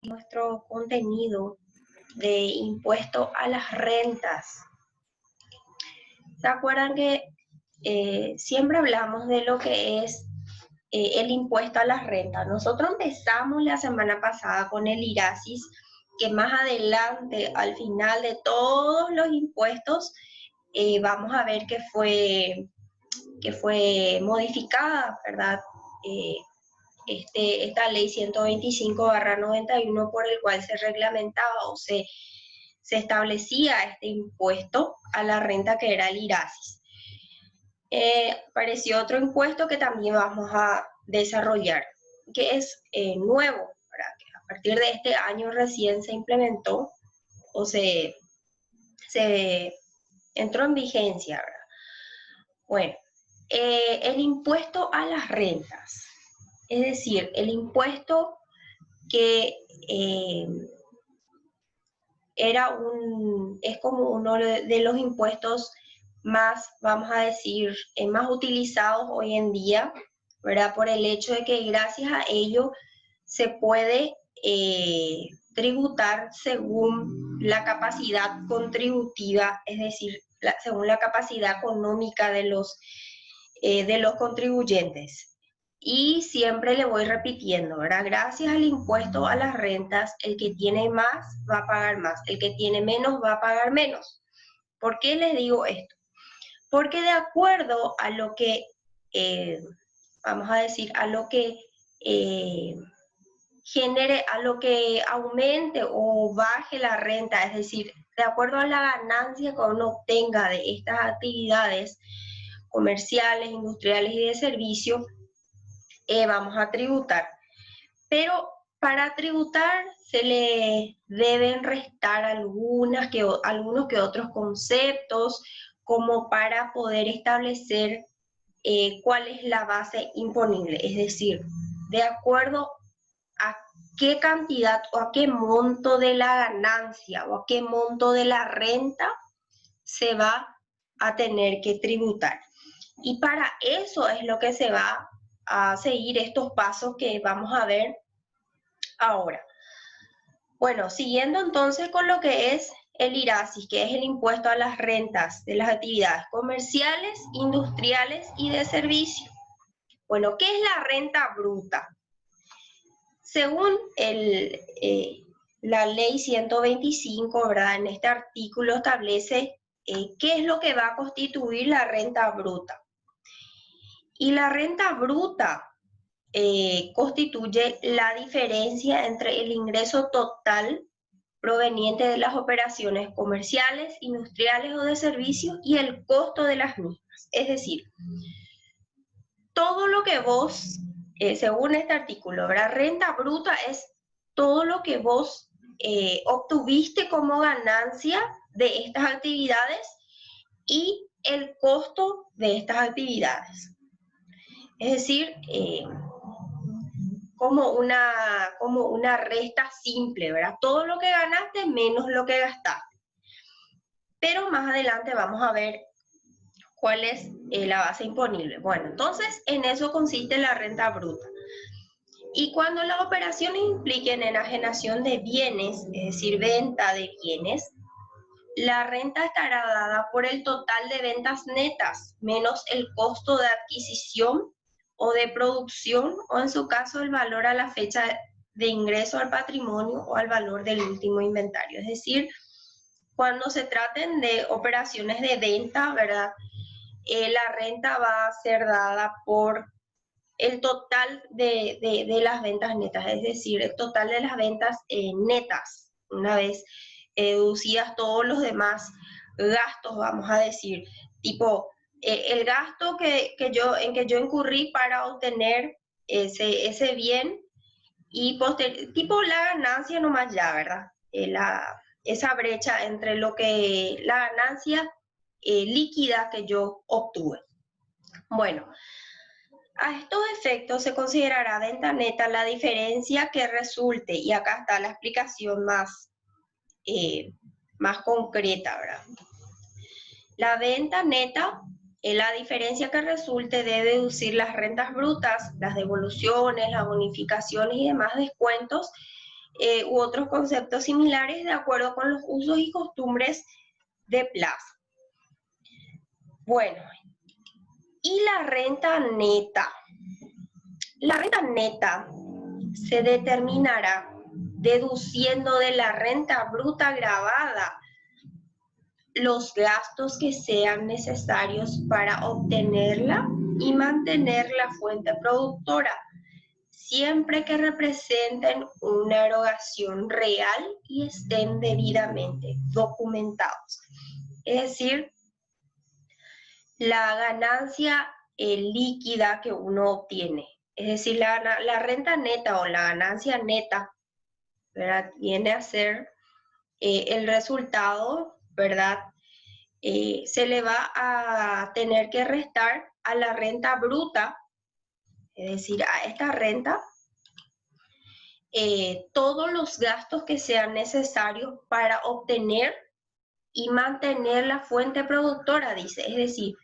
nuestro contenido de impuesto a las rentas. ¿Se acuerdan que siempre hablamos de lo que es el impuesto a las rentas? Nosotros empezamos la semana pasada con el IRASIS, que más adelante, al final de todos los impuestos, vamos a ver que fue modificada, ¿verdad? Esta ley 125/91, por el cual se reglamentaba o se establecía este impuesto a la renta, que era el IRASIS. Apareció otro impuesto que también vamos a desarrollar, que es nuevo, ¿verdad? Que a partir de este año recién se implementó o se entró en vigencia, ¿verdad? Bueno, el impuesto a las rentas, es decir, el impuesto que es como uno de los impuestos más, vamos a decir, más utilizados hoy en día, ¿verdad? Por el hecho de que gracias a ello se puede tributar según la capacidad contributiva, es decir, según la capacidad económica de los contribuyentes. Y siempre le voy repitiendo, ¿verdad? Gracias al impuesto a las rentas, el que tiene más va a pagar más, el que tiene menos va a pagar menos. ¿Por qué les digo esto? Porque de acuerdo a lo que, vamos a decir, a lo que genere, a lo que aumente o baje la renta, es decir, de acuerdo a la ganancia que uno obtenga de estas actividades comerciales, industriales y de servicio, vamos a tributar. Pero para tributar se le deben restar algunos que otros conceptos, como para poder establecer cuál es la base imponible, es decir, de acuerdo a qué cantidad o a qué monto de la ganancia o a qué monto de la renta se va a tener que tributar. Y para eso es lo que se va a seguir estos pasos que vamos a ver ahora. Bueno, siguiendo entonces con lo que es el IRASIS, que es el impuesto a las rentas de las actividades comerciales, industriales y de servicio. Bueno, ¿qué es la renta bruta? Según la ley 125, ¿verdad? En este artículo establece qué es lo que va a constituir la renta bruta. Y la renta bruta constituye la diferencia entre el ingreso total proveniente de las operaciones comerciales, industriales o de servicios y el costo de las mismas. Es decir, todo lo que vos, según este artículo, la renta bruta es todo lo que vos obtuviste como ganancia de estas actividades y el costo de estas actividades. Es decir, como una resta simple, ¿verdad? Todo lo que ganaste menos lo que gastaste. Pero más adelante vamos a ver cuál es la base imponible. Bueno, entonces en eso consiste la renta bruta. Y cuando las operaciones impliquen enajenación de bienes, es decir, venta de bienes, la renta estará dada por el total de ventas netas menos el costo de adquisición o de producción, o en su caso el valor a la fecha de ingreso al patrimonio o al valor del último inventario. Es decir, cuando se traten de operaciones de venta, ¿verdad? La renta va a ser dada por el total de las ventas netas, es decir, el total de las ventas netas, una vez deducidas todos los demás gastos, vamos a decir, tipo el gasto en que yo incurrí para obtener ese bien, y tipo la ganancia nomás ya, ¿verdad? Esa brecha entre la ganancia líquida que yo obtuve. Bueno, a estos efectos se considerará venta neta la diferencia que resulte, y acá está la explicación más concreta, ¿verdad? La venta neta es la diferencia que resulte de deducir las rentas brutas, las devoluciones, las bonificaciones y demás descuentos u otros conceptos similares de acuerdo con los usos y costumbres de plaza. Bueno, y la renta neta. La renta neta se determinará deduciendo de la renta bruta gravada los gastos que sean necesarios para obtenerla y mantener la fuente productora, siempre que representen una erogación real y estén debidamente documentados. Es decir, la ganancia líquida que uno obtiene, es decir, la renta neta o la ganancia neta, ¿verdad? Viene a ser el resultado, ¿verdad? Se le va a tener que restar a la renta bruta, es decir, a esta renta, todos los gastos que sean necesarios para obtener y mantener la fuente productora, dice, es decir,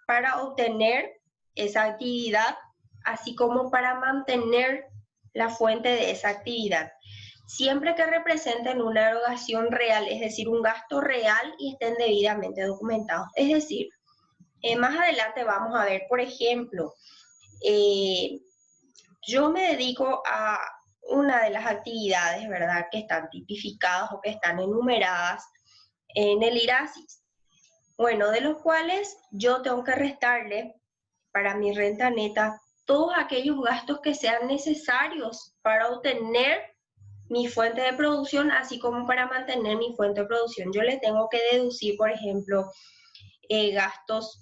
para obtener esa actividad, así como para mantener la fuente de esa actividad, siempre que representen una erogación real, es decir, un gasto real y estén debidamente documentados. Es decir, más adelante vamos a ver, por ejemplo, yo me dedico a una de las actividades, ¿verdad?, que están tipificadas o que están enumeradas en el IRASIS. Bueno, de los cuales yo tengo que restarle para mi renta neta todos aquellos gastos que sean necesarios para obtener mi fuente de producción, así como para mantener mi fuente de producción. Yo le tengo que deducir, por ejemplo, gastos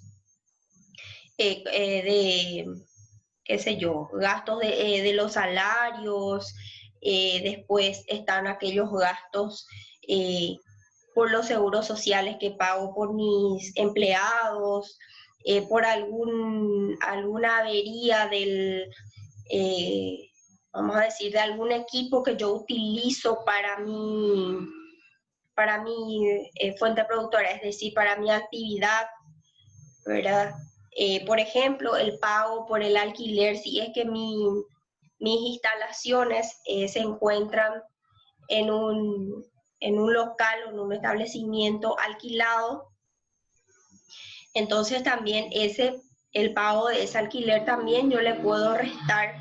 de, qué sé yo, gastos de los salarios, después están aquellos gastos por los seguros sociales que pago por mis empleados, por alguna avería del, vamos a decir, de algún equipo que yo utilizo para mi fuente productora, es decir, para mi actividad, ¿verdad? Por ejemplo, el pago por el alquiler, si es que mis instalaciones se encuentran en un local o en un establecimiento alquilado, entonces también el pago de ese alquiler también yo le puedo restar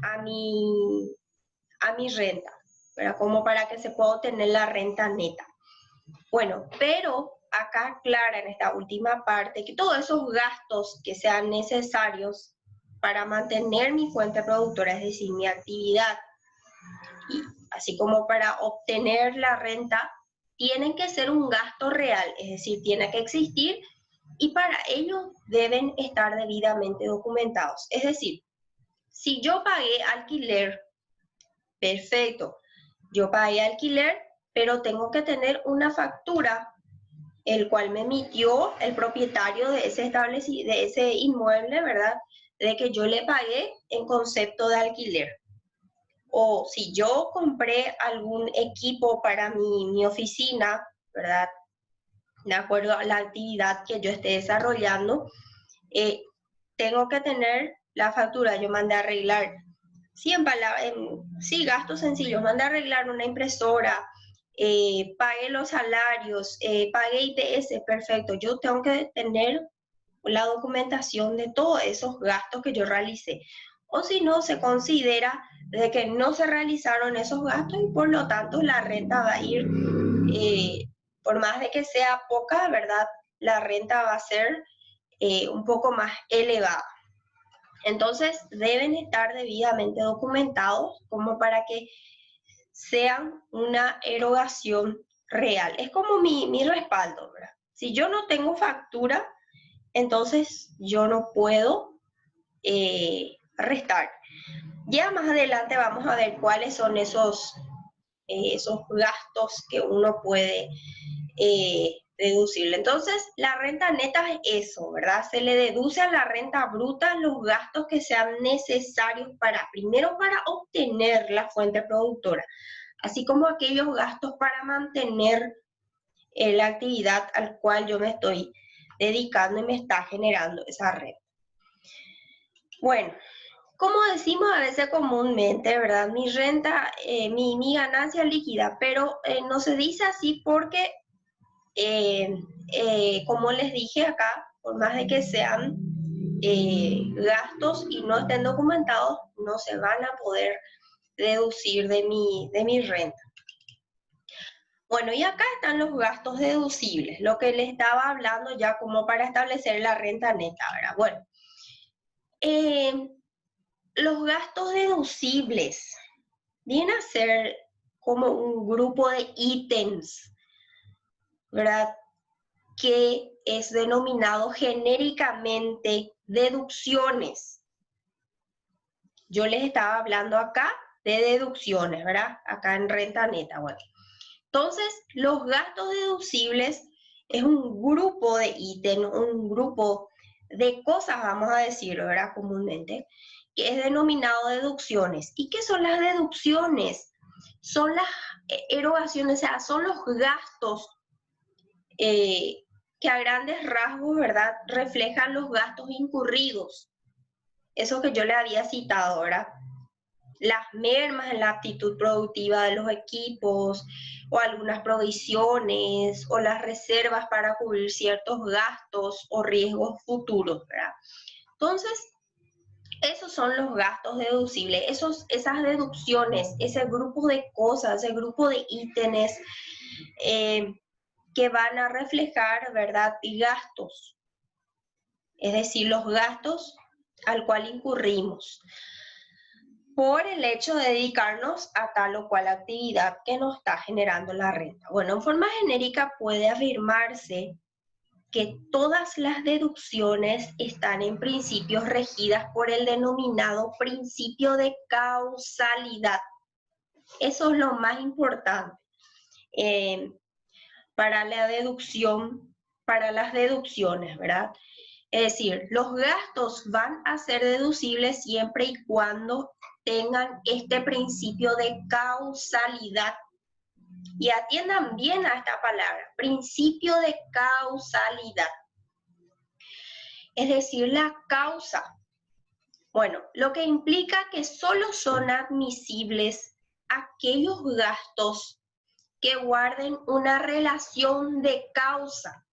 a mi renta, ¿verdad? Como para que se pueda obtener la renta neta. Bueno, pero acá aclara en esta última parte que todos esos gastos que sean necesarios para mantener mi fuente productora, es decir, mi actividad, y así como para obtener la renta, tienen que ser un gasto real, es decir, tiene que existir y para ello deben estar debidamente documentados. Es decir, si yo pagué alquiler, perfecto, yo pagué alquiler, pero tengo que tener una factura, el cual me emitió el propietario de ese inmueble, ¿verdad? De que yo le pagué en concepto de alquiler. O si yo compré algún equipo para mi oficina, ¿verdad? De acuerdo a la actividad que yo esté desarrollando, tengo que tener la factura. Yo mandé a arreglar, sí, gastos sencillos, mandé a arreglar una impresora, pagué los salarios, pagué ITS, perfecto. Yo tengo que tener la documentación de todos esos gastos que yo realicé. O si no, se considera de que no se realizaron esos gastos y por lo tanto la renta va a ir, por más de que sea poca, ¿verdad? La renta va a ser un poco más elevada. Entonces deben estar debidamente documentados como para que sean una erogación real. Es como mi respaldo, ¿verdad? Si yo no tengo factura, entonces yo no puedo restar. Ya más adelante vamos a ver cuáles son esos gastos que uno puede deducirle. Entonces, la renta neta es eso, ¿verdad? Se le deduce a la renta bruta los gastos que sean necesarios primero para obtener la fuente productora, así como aquellos gastos para mantener la actividad al cual yo me estoy dedicando y me está generando esa renta. Bueno, como decimos a veces comúnmente, ¿verdad? Mi renta, mi ganancia líquida, pero no se dice así porque, como les dije acá, por más de que sean gastos y no estén documentados, no se van a poder deducir de mi renta. Bueno, y acá están los gastos deducibles, lo que les estaba hablando ya como para establecer la renta neta, ¿verdad? Bueno, los gastos deducibles vienen a ser como un grupo de ítems, ¿verdad? Que es denominado genéricamente deducciones. Yo les estaba hablando acá de deducciones, ¿verdad? Acá en renta neta, bueno. Entonces, los gastos deducibles es un grupo de ítems, un grupo de cosas, vamos a decir, ¿verdad? Comúnmente, que es denominado deducciones. ¿Y qué son las deducciones? Son las erogaciones, o sea, son los gastos que a grandes rasgos, ¿verdad? Reflejan los gastos incurridos. Eso que yo le había citado, ¿verdad? Las mermas en la aptitud productiva de los equipos, o algunas provisiones, o las reservas para cubrir ciertos gastos o riesgos futuros, ¿verdad? Entonces, esos son los gastos deducibles, esas deducciones, ese grupo de cosas, ese grupo de ítems que van a reflejar, ¿verdad? Y gastos, es decir, los gastos al cual incurrimos por el hecho de dedicarnos a tal o cual actividad que nos está generando la renta. Bueno, en forma genérica puede afirmarse que todas las deducciones están en principios regidas por el denominado principio de causalidad. Eso es lo más importante para la deducción, para las deducciones, ¿verdad? Es decir, los gastos van a ser deducibles siempre y cuando tengan este principio de causalidad. Y atiendan bien a esta palabra, principio de causalidad. Es decir, la causa. Bueno, lo que implica que solo son admisibles aquellos gastos que guarden una relación de causa,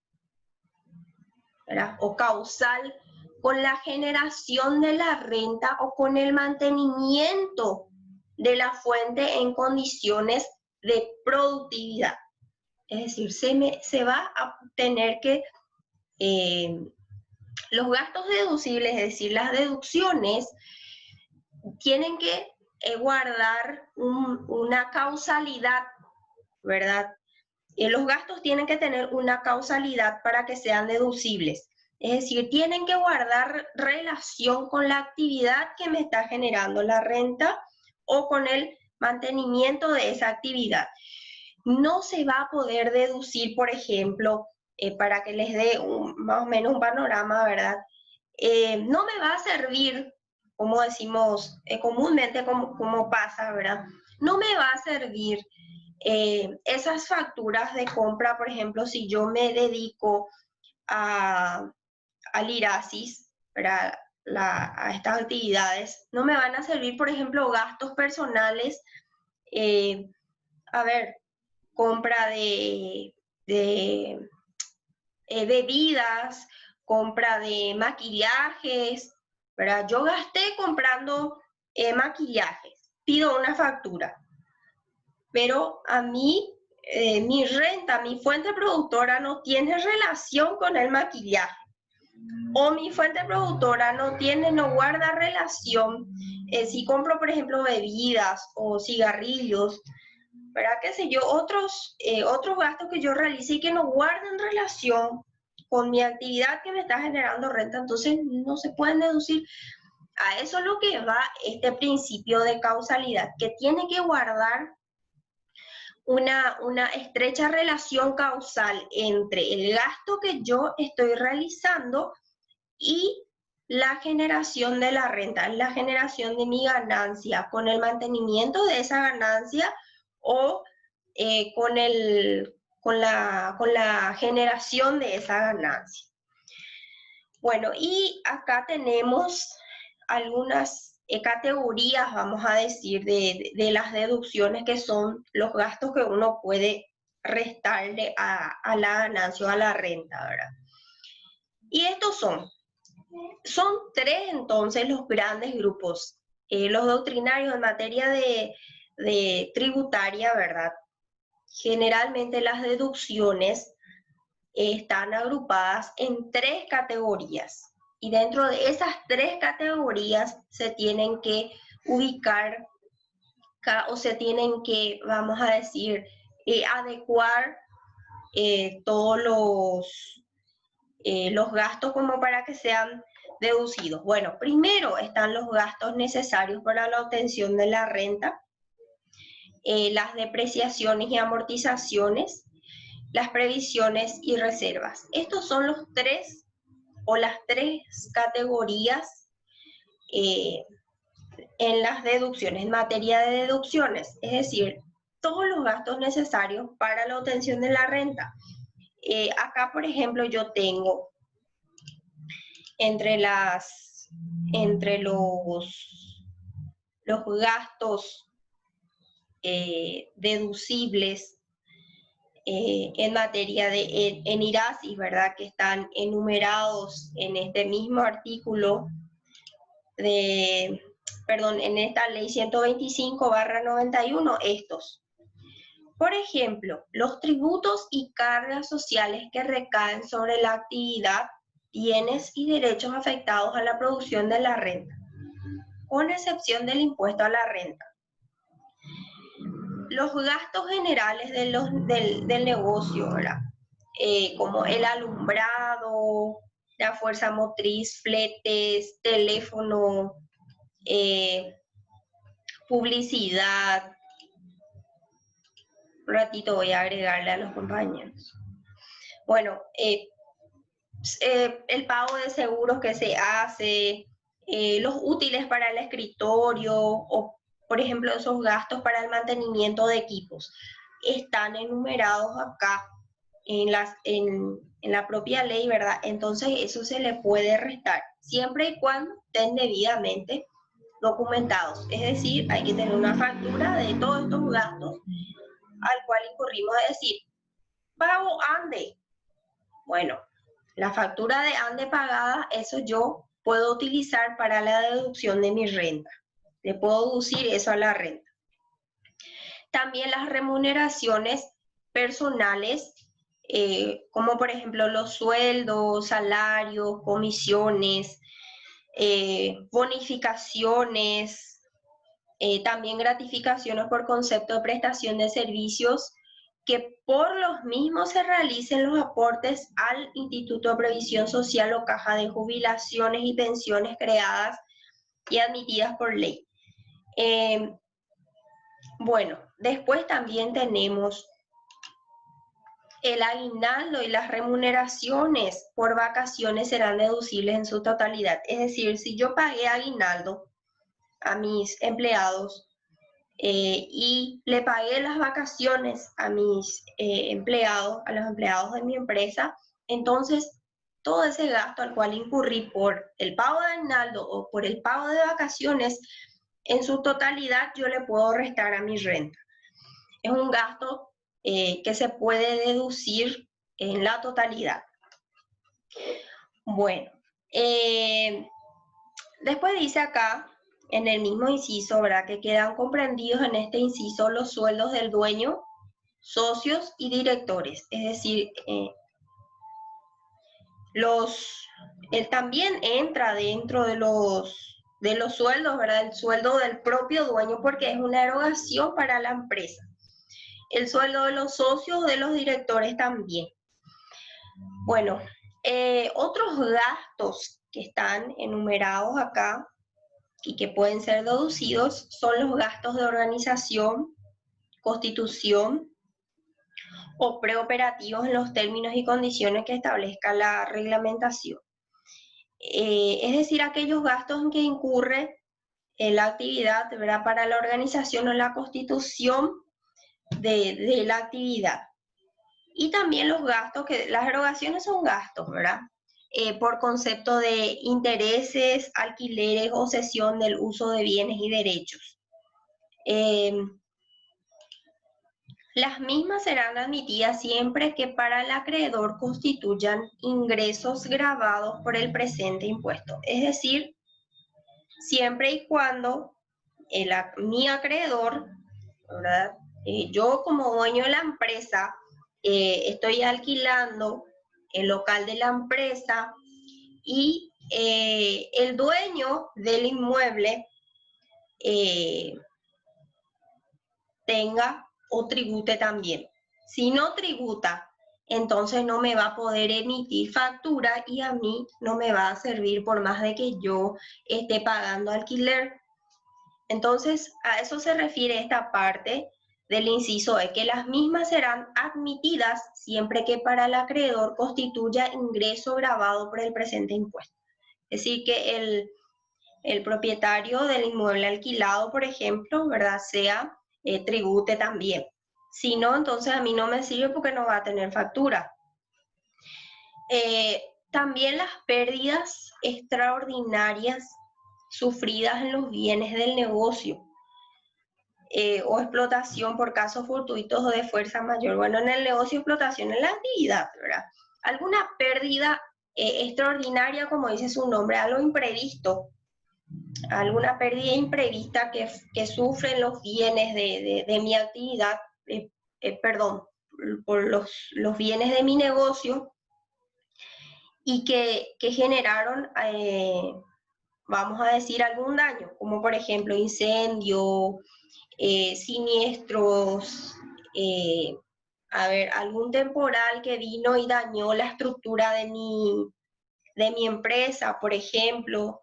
¿verdad? O causal con la generación de la renta o con el mantenimiento de la fuente en condiciones de productividad. Es decir, se va a tener que, los gastos deducibles, es decir, las deducciones, tienen que guardar una causalidad, ¿verdad? Los gastos tienen que tener una causalidad para que sean deducibles. Es decir, tienen que guardar relación con la actividad que me está generando la renta o con el mantenimiento de esa actividad. No se va a poder deducir, por ejemplo, para que les dé más o menos un panorama, ¿verdad? No me va a servir, como decimos comúnmente, como pasa, ¿verdad? No me va a servir esas facturas de compra, por ejemplo, si yo me dedico al IRASIS, ¿verdad? A estas actividades, no me van a servir, por ejemplo, gastos personales, a ver, compra de bebidas, compra de maquillajes, ¿verdad? Yo gasté comprando maquillajes, pido una factura, pero a mí, mi renta, mi fuente productora no tiene relación con el maquillaje, o mi fuente productora no guarda relación, si compro, por ejemplo, bebidas o cigarrillos, ¿verdad? Qué sé yo, otros gastos que yo realice y que no guarden relación con mi actividad que me está generando renta, entonces no se pueden deducir. A eso es lo que va este principio de causalidad, que tiene que guardar una estrecha relación causal entre el gasto que yo estoy realizando y la generación de la renta, la generación de mi ganancia, con el mantenimiento de esa ganancia o con la generación de esa ganancia. Bueno, y acá tenemos algunas categorías, vamos a decir, de las deducciones, que son los gastos que uno puede restarle a la ganancia o a la renta, ¿verdad? Y estos son tres entonces los grandes grupos, los doctrinarios en materia de tributaria, ¿verdad? Generalmente las deducciones están agrupadas en tres categorías, y dentro de esas tres categorías se tienen que ubicar o se tienen que, vamos a decir, adecuar todos los gastos como para que sean deducidos. Bueno, primero están los gastos necesarios para la obtención de la renta, las depreciaciones y amortizaciones, las previsiones y reservas. Estos son los tres o las tres categorías en las deducciones, en materia de deducciones, es decir, todos los gastos necesarios para la obtención de la renta. Acá, por ejemplo, yo tengo entre los gastos deducibles en materia en IRASIS, ¿verdad? Que están enumerados en este mismo artículo en esta ley 125/91, estos. Por ejemplo, los tributos y cargas sociales que recaen sobre la actividad, bienes y derechos afectados a la producción de la renta, con excepción del impuesto a la renta. Los gastos generales del negocio, ¿verdad? Como el alumbrado, la fuerza motriz, fletes, teléfono, publicidad. Un ratito voy a agregarle a los compañeros. Bueno, el pago de seguros que se hace, los útiles para el escritorio, o por ejemplo esos gastos para el mantenimiento de equipos, están enumerados acá en la propia ley, ¿verdad? Entonces eso se le puede restar, siempre y cuando estén debidamente documentados. Es decir, hay que tener una factura de todos estos gastos al cual incurrimos, a decir, pago ANDE. Bueno, la factura de ANDE pagada, eso yo puedo utilizar para la deducción de mi renta. Le puedo deducir eso a la renta. También las remuneraciones personales, como por ejemplo los sueldos, salarios, comisiones, bonificaciones, también gratificaciones por concepto de prestación de servicios, que por los mismos se realicen los aportes al Instituto de Previsión Social o Caja de Jubilaciones y Pensiones creadas y admitidas por ley. Bueno, después también tenemos el aguinaldo, y las remuneraciones por vacaciones serán deducibles en su totalidad. Es decir, si yo pagué aguinaldo a mis empleados, y le pagué las vacaciones a mis empleados, a los empleados de mi empresa, entonces todo ese gasto al cual incurrí por el pago de aguinaldo o por el pago de vacaciones, en su totalidad yo le puedo restar a mi renta. Es un gasto que se puede deducir en la totalidad. Bueno, después dice acá, en el mismo inciso, ¿verdad?, que quedan comprendidos en este inciso los sueldos del dueño, socios y directores. Es decir, él también entra dentro de los sueldos, ¿verdad?, el sueldo del propio dueño, porque es una erogación para la empresa. El sueldo de los socios, de los directores también. Bueno, otros gastos que están enumerados acá y que pueden ser deducidos son los gastos de organización, constitución o preoperativos en los términos y condiciones que establezca la reglamentación. Es decir, aquellos gastos en que incurre la actividad, ¿verdad?, para la organización o la constitución de la actividad. Y también los gastos, que las erogaciones son gastos, ¿verdad?, por concepto de intereses, alquileres o cesión del uso de bienes y derechos. Las mismas serán admitidas siempre que para el acreedor constituyan ingresos gravados por el presente impuesto. Es decir, siempre y cuando mi acreedor, ¿verdad? Yo como dueño de la empresa, estoy alquilando el local de la empresa y el dueño del inmueble tenga o tribute también. Si no tributa, entonces no me va a poder emitir factura y a mí no me va a servir por más de que yo esté pagando alquiler. Entonces, a eso se refiere esta parte del inciso E, que las mismas serán admitidas siempre que para el acreedor constituya ingreso grabado por el presente impuesto. Es decir, que el propietario del inmueble alquilado, por ejemplo, ¿verdad?, tribute también. Si no, entonces a mí no me sirve porque no va a tener factura. También las pérdidas extraordinarias sufridas en los bienes del negocio o explotación por casos fortuitos o de fuerza mayor. Bueno, en el negocio, explotación en la actividad, ¿verdad? Alguna pérdida extraordinaria, como dice su nombre, algo imprevisto, alguna pérdida imprevista que sufren los bienes de mi actividad, perdón, por los bienes de mi negocio y que generaron, vamos a decir, algún daño, como por ejemplo incendio, siniestros, algún temporal que vino y dañó la estructura de mi empresa, por ejemplo,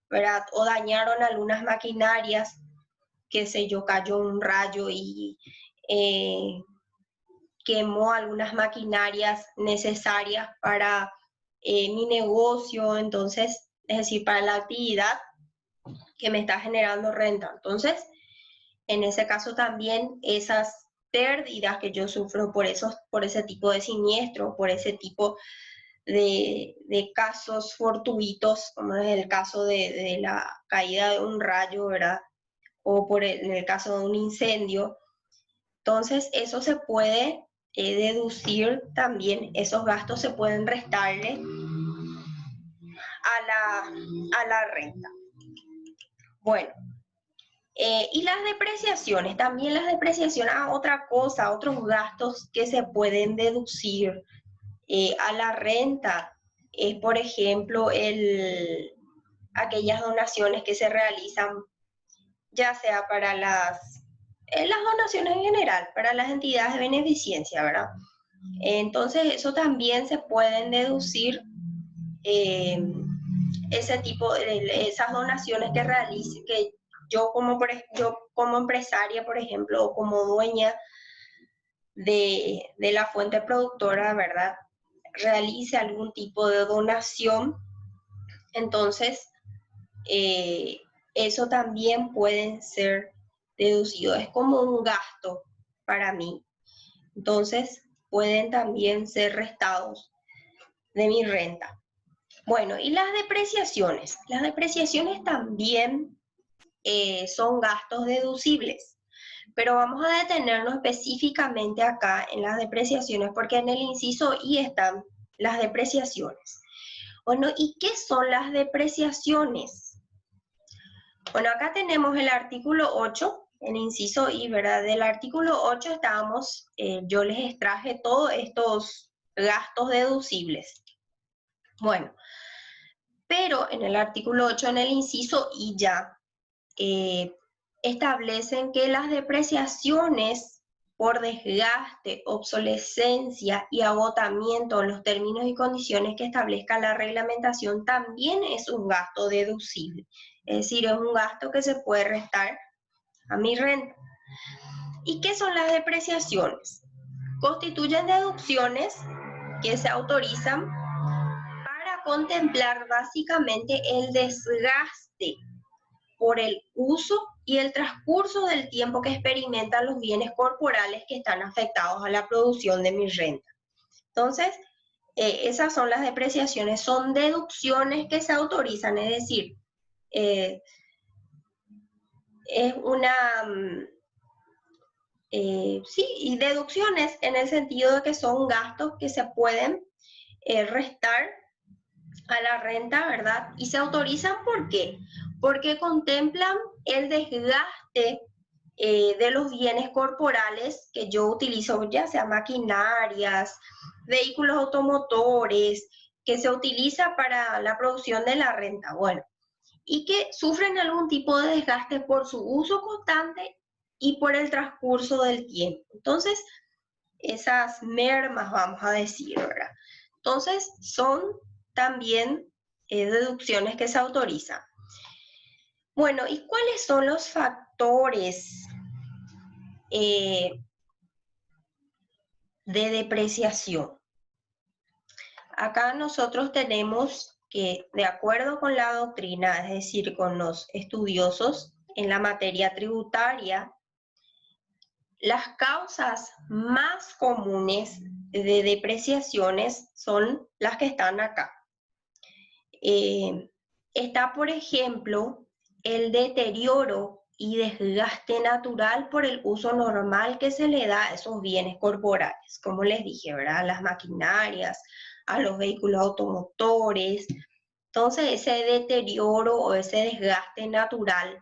¿verdad? O dañaron algunas maquinarias, qué sé yo, cayó un rayo y quemó algunas maquinarias necesarias para mi negocio, entonces, es decir, para la actividad que me está generando renta. Entonces, en ese caso también esas pérdidas que yo sufro por ese tipo de siniestro, por ese tipo de casos fortuitos, como es el caso de la caída de un rayo, ¿verdad? O en el caso de un incendio. Entonces, eso se puede deducir también, esos gastos se pueden restarle a la renta. Bueno, y las depreciaciones, también las depreciaciones, otra cosa, otros gastos que se pueden deducir a la renta, es por ejemplo aquellas donaciones que se realizan, ya sea para las donaciones en general, para las entidades de beneficencia, ¿verdad? Entonces eso también se pueden deducir, ese tipo esas donaciones que realice, que yo como empresaria, por ejemplo, o como dueña de la fuente productora, ¿verdad?, realice algún tipo de donación, entonces eso también puede ser deducido, es como un gasto para mí, entonces pueden también ser restados de mi renta. Bueno, y las depreciaciones también son gastos deducibles, pero vamos a detenernos específicamente acá en las depreciaciones porque en el inciso I están las depreciaciones. Bueno, ¿y qué son las depreciaciones? Bueno, acá tenemos el artículo 8, el inciso I, ¿verdad? Del artículo 8 estábamos, yo les extraje todos estos gastos deducibles. Bueno, pero en el artículo 8, en el inciso I ya, establecen que las depreciaciones por desgaste, obsolescencia y agotamiento en los términos y condiciones que establezca la reglamentación también es un gasto deducible. Es decir, es un gasto que se puede restar a mi renta. ¿Y qué son las depreciaciones? Constituyen deducciones que se autorizan para contemplar básicamente el desgaste por el uso y el transcurso del tiempo que experimentan los bienes corporales que están afectados a la producción de mi renta. Entonces, esas son las depreciaciones, son deducciones que se autorizan, es decir, es una, sí, y deducciones en el sentido de que son gastos que se pueden restar a la renta, ¿verdad? Y se autorizan, ¿por qué? Porque contemplan el desgaste de los bienes corporales que yo utilizo, ya sea maquinarias, vehículos automotores, que se utiliza para la producción de la renta, bueno, y que sufren algún tipo de desgaste por su uso constante y por el transcurso del tiempo. Entonces, esas mermas, vamos a decir, ¿verdad? Entonces, son también deducciones que se autorizan. Bueno, ¿y cuáles son los factores de depreciación? Acá nosotros tenemos que, de acuerdo con la doctrina, es decir, con los estudiosos en la materia tributaria, las causas más comunes de depreciaciones son las que están acá. Está, por ejemplo, el deterioro y desgaste natural por el uso normal que se le da a esos bienes corporales, como les dije, ¿verdad? A las maquinarias, a los vehículos automotores. Entonces, ese deterioro o ese desgaste natural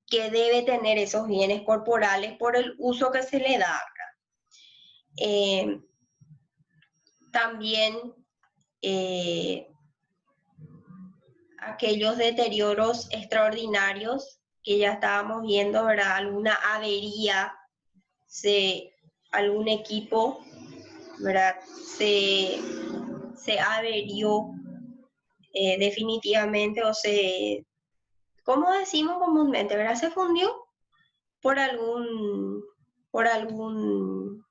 que debe tener esos bienes corporales por el uso que se le da. También aquellos deterioros extraordinarios que ya estábamos viendo, ¿verdad? Alguna avería, algún equipo, ¿verdad? Se averió definitivamente o ¿cómo decimos comúnmente, ¿verdad? Se fundió por por algún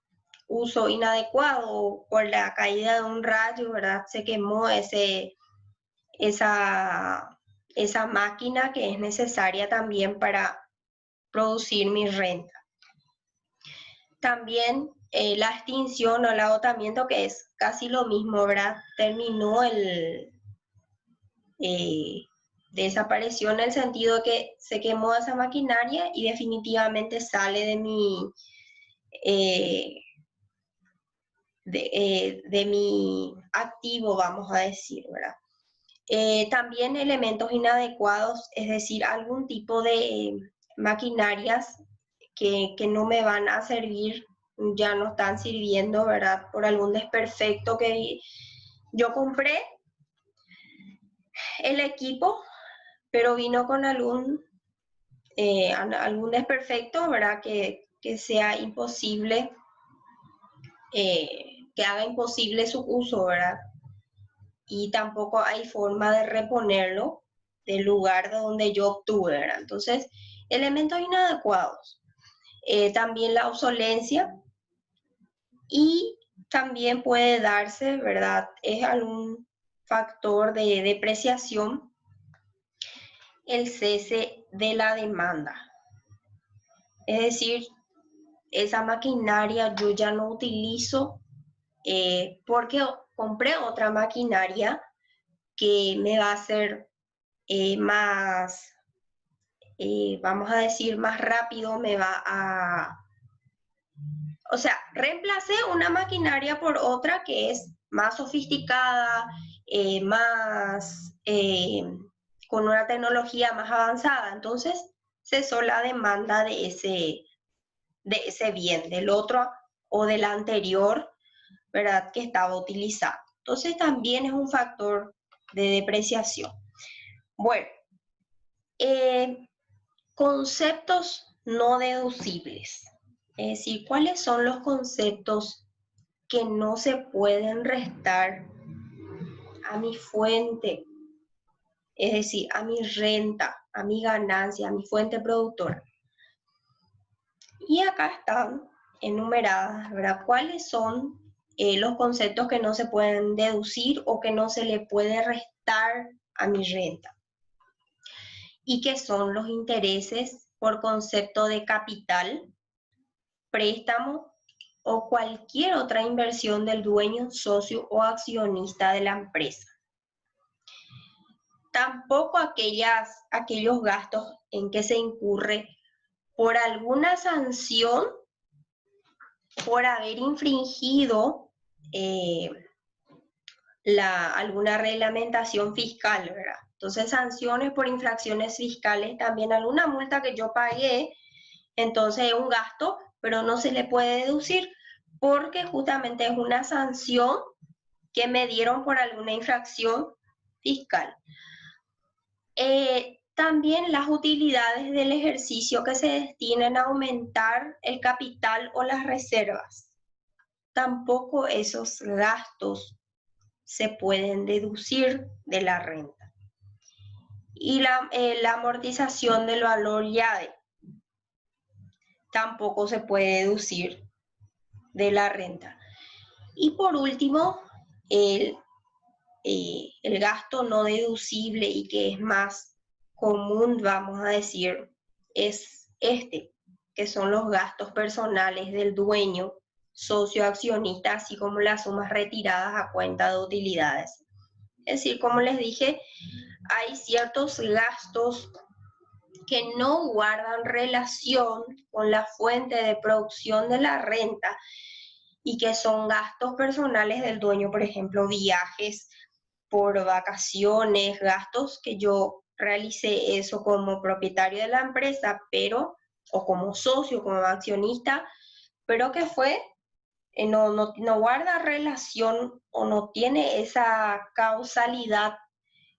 uso inadecuado, por la caída de un rayo, ¿verdad? Se quemó esa máquina que es necesaria también para producir mi renta. También la extinción o el agotamiento, que es casi lo mismo, ¿verdad? Terminó desapareció en el sentido de que se quemó esa maquinaria y definitivamente sale de mi activo, vamos a decir, ¿verdad? También elementos inadecuados, es decir, algún tipo de maquinarias que no me van a servir, ya no están sirviendo, ¿verdad? Por algún desperfecto que yo compré el equipo, pero vino con algún desperfecto, ¿verdad? Que sea imposible, que haga imposible su uso, ¿verdad? Y tampoco hay forma de reponerlo del lugar de donde yo obtuve, ¿verdad? Entonces, elementos inadecuados. También la obsolencia y también puede darse, ¿verdad? Es algún factor de depreciación el cese de la demanda. Es decir, esa maquinaria yo ya no utilizo porque compré otra maquinaria que me va a hacer más, vamos a decir, más rápido, o sea, reemplacé una maquinaria por otra que es más sofisticada, con una tecnología más avanzada. Entonces, cesó la demanda de ese bien, del otro o del anterior, ¿verdad? Que estaba utilizando. Entonces, también es un factor de depreciación. Bueno, conceptos no deducibles. Es decir, ¿cuáles son los conceptos que no se pueden restar a mi fuente? Es decir, a mi renta, a mi ganancia, a mi fuente productora. Y acá están enumeradas, ¿verdad? ¿Cuáles son los conceptos que no se pueden deducir o que no se le puede restar a mi renta? Y que son los intereses por concepto de capital, préstamo o cualquier otra inversión del dueño, socio o accionista de la empresa. Tampoco aquellos gastos en que se incurre por alguna sanción por haber infringido alguna reglamentación fiscal, ¿verdad? Entonces, sanciones por infracciones fiscales, también alguna multa que yo pagué, entonces es un gasto, pero no se le puede deducir porque justamente es una sanción que me dieron por alguna infracción fiscal. También las utilidades del ejercicio que se destinen a aumentar el capital o las reservas. Tampoco esos gastos se pueden deducir de la renta. Y la amortización del valor llave tampoco se puede deducir de la renta. Y por último, el gasto no deducible y que es más común, vamos a decir, es que son los gastos personales del dueño, socio, accionista, así como las sumas retiradas a cuenta de utilidades. Es decir, como les dije, hay ciertos gastos que no guardan relación con la fuente de producción de la renta y que son gastos personales del dueño, por ejemplo, viajes por vacaciones, gastos que yo realicé eso como propietario de la empresa, o como socio, como accionista, pero que no guarda relación o no tiene esa causalidad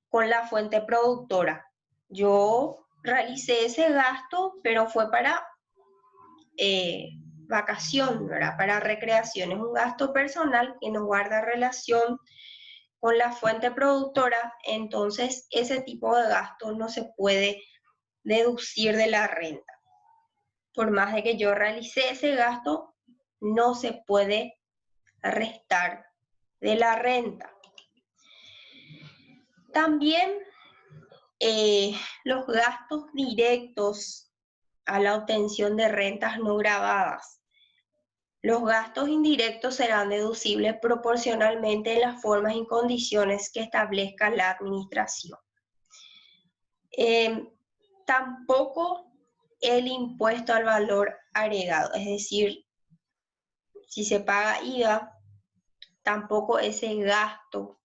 con la fuente productora. Yo realicé ese gasto, pero fue para vacación, ¿verdad? Para recreación. Es un gasto personal que no guarda relación con la fuente productora, entonces ese tipo de gasto no se puede deducir de la renta. Por más de que yo realicé ese gasto, no se puede restar de la renta. También los gastos directos a la obtención de rentas no gravadas. Los gastos indirectos serán deducibles proporcionalmente en las formas y condiciones que establezca la administración. Tampoco el impuesto al valor agregado, es decir, si se paga IVA, tampoco ese gasto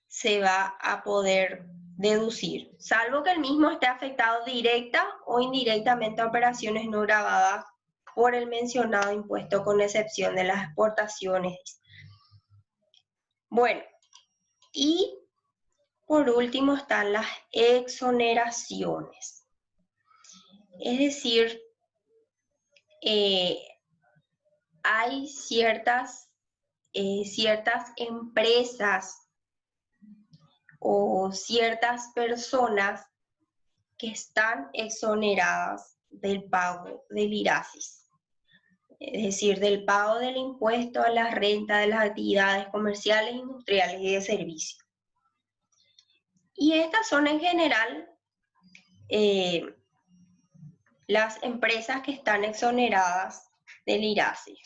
se va a poder deducir, salvo que el mismo esté afectado directa o indirectamente a operaciones no gravadas por el mencionado impuesto, con excepción de las exportaciones. Bueno, y por último están las exoneraciones. Es decir, hay ciertas empresas o ciertas personas que están exoneradas del pago del IRASIS. Es decir, del pago del impuesto a la renta de las actividades comerciales, industriales y de servicio. Y estas son en general las empresas que están exoneradas del IRASIS.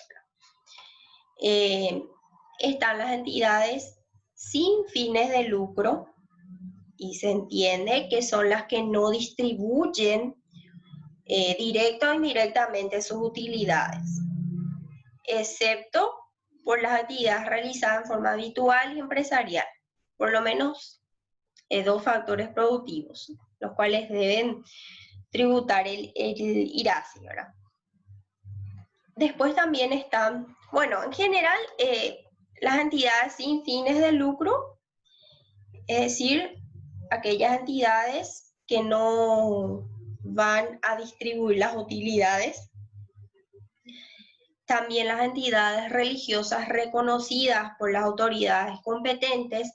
Están las entidades sin fines de lucro, y se entiende que son las que no distribuyen directa o indirectamente sus utilidades, excepto por las actividades realizadas en forma habitual y empresarial, por lo menos dos factores productivos, los cuales deben tributar el IRASI, ¿verdad? Después también están, bueno, en general, las entidades sin fines de lucro, es decir, aquellas entidades que no van a distribuir las utilidades. También las entidades religiosas reconocidas por las autoridades competentes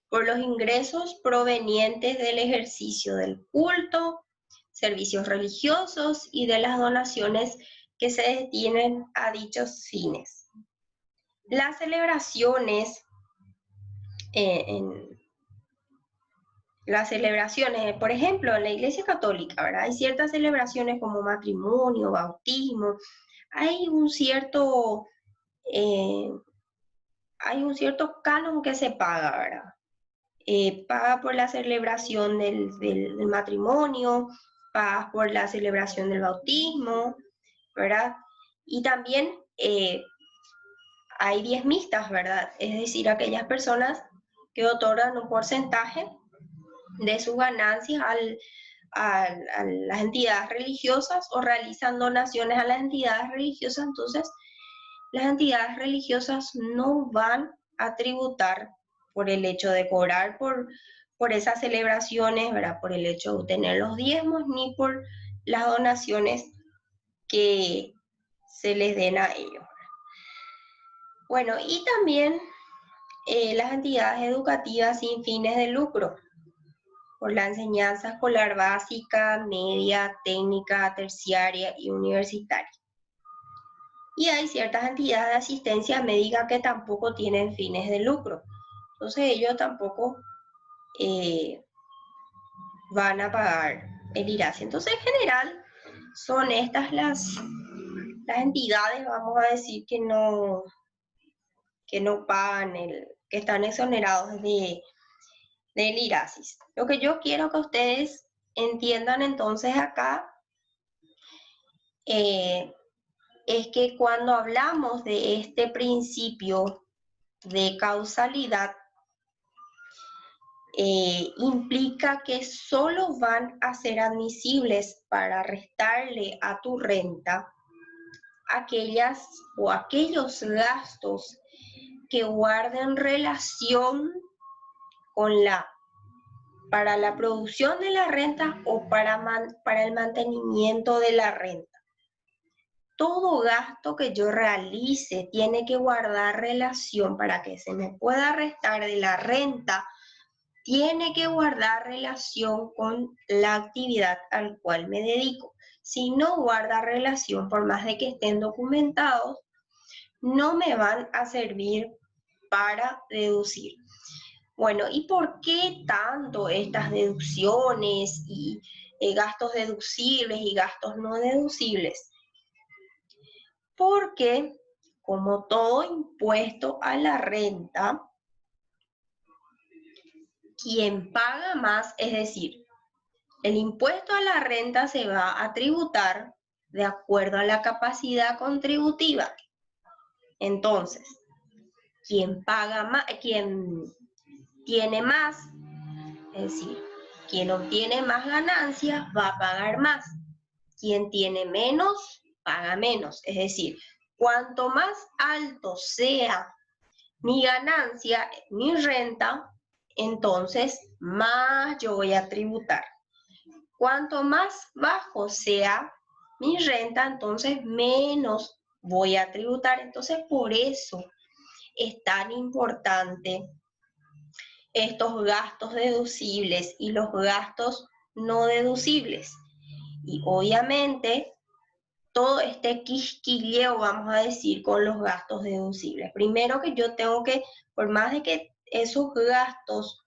por los ingresos provenientes del ejercicio del culto, servicios religiosos y de las donaciones que se destinen a dichos fines. Las celebraciones, por ejemplo, en la Iglesia Católica, ¿verdad? Hay ciertas celebraciones como matrimonio, bautismo, hay un cierto canon que se paga, ¿verdad? Paga por la celebración del matrimonio, paga por la celebración del bautismo, ¿verdad? Y también hay diezmistas, ¿verdad? Es decir, aquellas personas que otorgan un porcentaje de sus ganancias a las entidades religiosas o realizan donaciones a las entidades religiosas. Entonces, las entidades religiosas no van a tributar por el hecho de cobrar por esas celebraciones, ¿verdad? Por el hecho de obtener los diezmos, ni por las donaciones que se les den a ellos. Bueno, y también las entidades educativas sin fines de lucro, por la enseñanza escolar básica, media, técnica, terciaria y universitaria. Y hay ciertas entidades de asistencia médica que tampoco tienen fines de lucro. Entonces ellos tampoco van a pagar el IRASI. Entonces en general son estas las entidades, vamos a decir, que no pagan, que están exonerados del IRASIS. Lo que yo quiero que ustedes entiendan entonces acá es que cuando hablamos de este principio de causalidad, implica que solo van a ser admisibles para restarle a tu renta aquellas o aquellos gastos que guarden relación con para la producción de la renta o para el mantenimiento de la renta. Todo gasto que yo realice tiene que guardar relación para que se me pueda restar de la renta, tiene que guardar relación con la actividad al cual me dedico. Si no guarda relación, por más de que estén documentados, no me van a servir para deducir. Bueno, ¿y por qué tanto estas deducciones y gastos deducibles y gastos no deducibles? Porque, como todo impuesto a la renta, quien paga más, es decir, el impuesto a la renta se va a tributar de acuerdo a la capacidad contributiva. Entonces, quien paga más, quien tiene más, es decir, quien obtiene más ganancias va a pagar más. Quien tiene menos, paga menos. Es decir, cuanto más alto sea mi ganancia, mi renta, entonces más yo voy a tributar. Cuanto más bajo sea mi renta, entonces menos voy a tributar. Entonces, por eso es tan importante estos gastos deducibles y los gastos no deducibles. Y obviamente todo este quisquilleo, vamos a decir, con los gastos deducibles. Primero que yo tengo que, por más de que esos gastos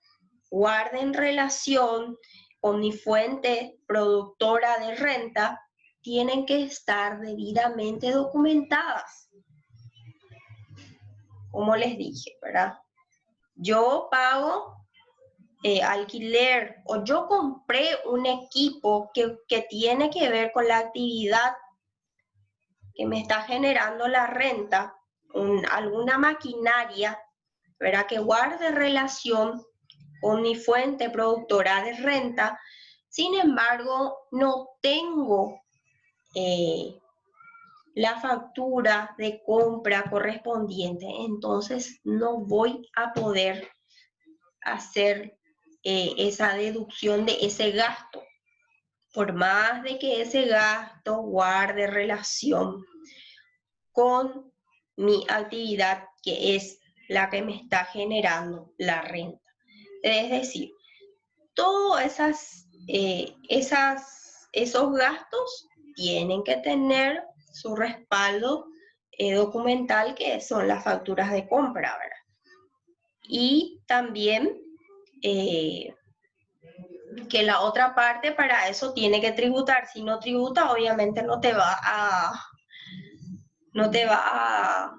guarden relación con mi fuente productora de renta, tienen que estar debidamente documentadas. Como les dije, ¿verdad? Yo pago alquiler o yo compré un equipo que tiene que ver con la actividad que me está generando la renta, alguna maquinaria, ¿verdad? Que guarde relación con mi fuente productora de renta. Sin embargo, no tengo la factura de compra correspondiente, entonces no voy a poder hacer esa deducción de ese gasto, por más de que ese gasto guarde relación con mi actividad, que es la que me está generando la renta. Es decir, todos esos gastos tienen que tener su respaldo documental, que son las facturas de compra, ¿verdad? Y también que la otra parte para eso tiene que tributar. Si no tributa, obviamente no te va no te va a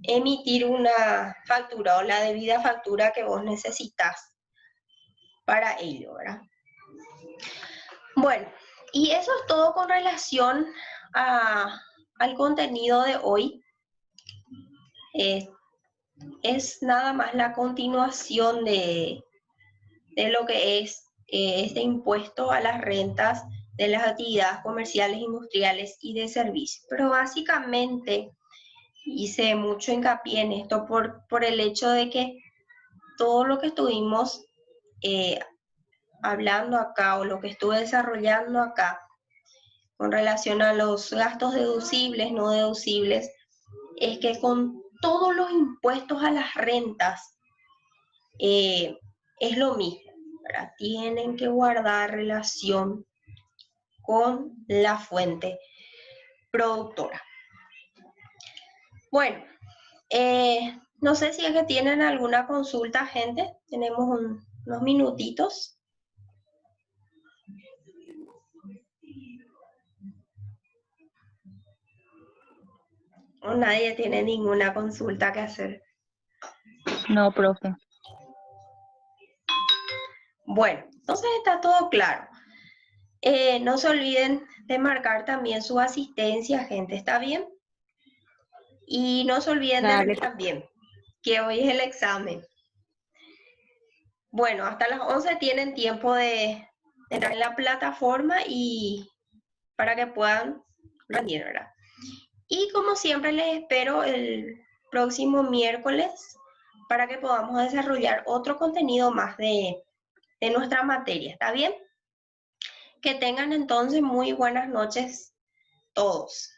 emitir una factura o la debida factura que vos necesitas para ello, ¿verdad? Bueno, y eso es todo con relación al contenido de hoy. Es nada más la continuación de lo que es este impuesto a las rentas de las actividades comerciales, industriales y de servicios. Pero básicamente hice mucho hincapié en esto por el hecho de que todo lo que estuvimos hablando acá o lo que estuve desarrollando acá con relación a los gastos deducibles, no deducibles, es que con todos los impuestos a las rentas es lo mismo, ¿verdad? Tienen que guardar relación con la fuente productora. Bueno, no sé si es que tienen alguna consulta, gente. Tenemos unos minutitos. O nadie tiene ninguna consulta que hacer. No, profe. Bueno, entonces está todo claro. No se olviden de marcar también su asistencia, gente, ¿está bien? Y no se olviden de Dale. también que hoy es el examen. Bueno, hasta las 11 tienen tiempo de entrar en la plataforma y para que puedan rendir, ¿verdad? Y como siempre les espero el próximo miércoles para que podamos desarrollar otro contenido más de nuestra materia, ¿está bien? Que tengan entonces muy buenas noches todos.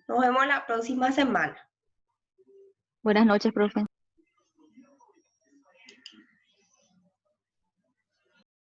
Nos vemos la próxima semana. Buenas noches, profe.